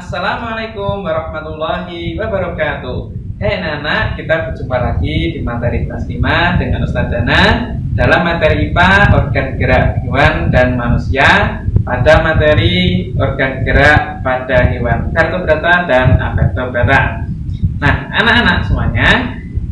Assalamualaikum warahmatullahi wabarakatuh. Anak-anak, kita berjumpa lagi di materi kelas 5 dengan Ustaz Dana dalam materi IPA organ gerak hewan dan manusia pada materi organ gerak pada hewan vertebrata dan avertebrata. Nah, anak-anak semuanya,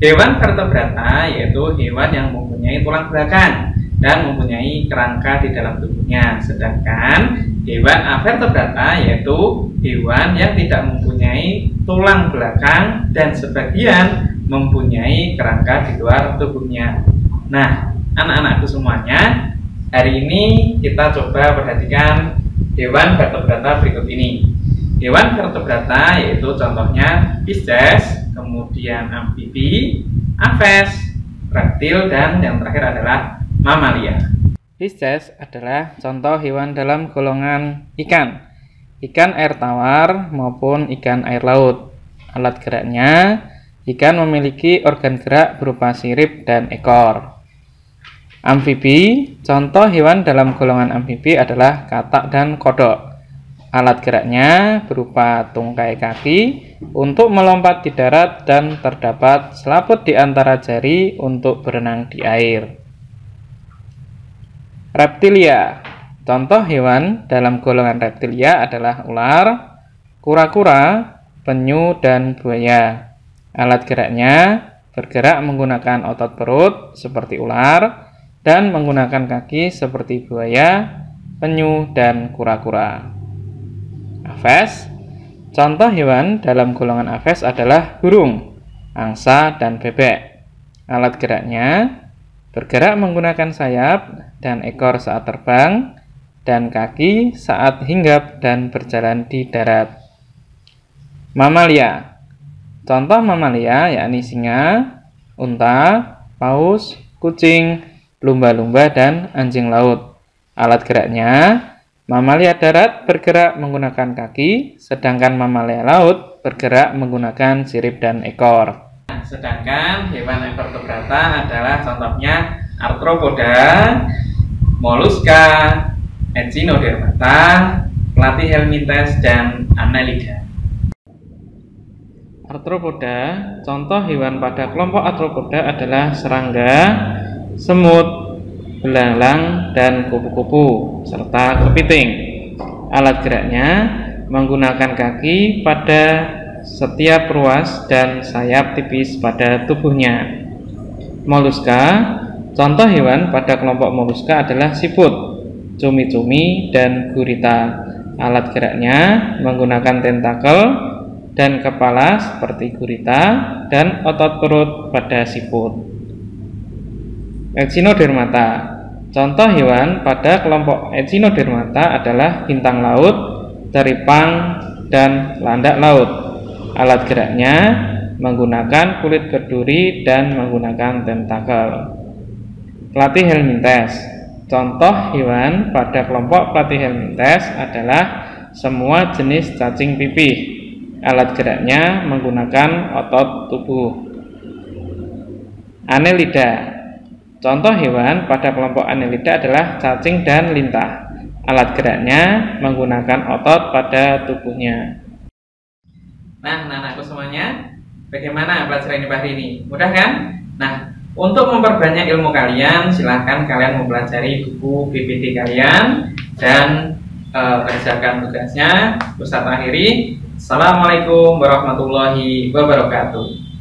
hewan vertebrata yaitu hewan yang mempunyai tulang belakang dan mempunyai kerangka di dalam tubuhnya. Sedangkan hewan avertebrata yaitu hewan yang tidak mempunyai tulang belakang dan sebagian mempunyai kerangka di luar tubuhnya. Nah, anak-anakku semuanya, hari ini kita coba perhatikan hewan vertebrata berikut ini. Hewan vertebrata yaitu contohnya Pisces, kemudian amfibi, aves, reptil, dan yang terakhir adalah mamalia. Pisces adalah contoh hewan dalam golongan ikan air tawar maupun ikan air laut. Alat geraknya, ikan memiliki organ gerak berupa sirip dan ekor. Amfibi, contoh hewan dalam golongan amfibi adalah katak dan kodok. Alat geraknya berupa tungkai kaki untuk melompat di darat dan terdapat selaput di antara jari untuk berenang di air. Reptilia, contoh hewan dalam golongan reptilia adalah ular, kura-kura, penyu, dan buaya. Alat geraknya bergerak menggunakan otot perut seperti ular dan menggunakan kaki seperti buaya, penyu, dan kura-kura. Aves, contoh hewan dalam golongan aves adalah burung, angsa, dan bebek. Alat geraknya bergerak menggunakan sayap dan ekor saat terbang, dan kaki saat hinggap dan berjalan di darat. Mamalia, contoh mamalia yakni singa, unta, paus, kucing, lumba-lumba, dan anjing laut. Alat geraknya, mamalia darat bergerak menggunakan kaki, sedangkan mamalia laut bergerak menggunakan sirip dan ekor. Sedangkan hewan vertebrata adalah contohnya arthropoda, molluska, echinodermata, platyhelminthes, dan annelida. Arthropoda, contoh hewan pada kelompok arthropoda adalah serangga, semut, belalang, dan kupu-kupu, serta kepiting. Alat geraknya menggunakan kaki pada setiap ruas dan sayap tipis pada tubuhnya. Molluska, contoh hewan pada kelompok molluska adalah siput, cumi-cumi, dan gurita. Alat geraknya menggunakan tentakel dan kepala seperti gurita dan otot perut pada siput. Echinodermata, contoh hewan pada kelompok echinodermata adalah bintang laut, teripang, dan landak laut. Alat geraknya menggunakan kulit berduri dan menggunakan tentakel. Platyhelminthes, contoh hewan pada kelompok platyhelminthes adalah semua jenis cacing pipih. Alat geraknya menggunakan otot tubuh. Annelida, contoh hewan pada kelompok annelida adalah cacing dan lintah. Alat geraknya menggunakan otot pada tubuhnya. Nah, anak-anakku semuanya, bagaimana pelajaran IPA hari ini? Mudah kan? Nah, untuk memperbanyak ilmu kalian, silahkan kalian mempelajari buku PPT kalian dan kerjakan tugasnya. Ustaz akhiri. Assalamualaikum warahmatullahi wabarakatuh.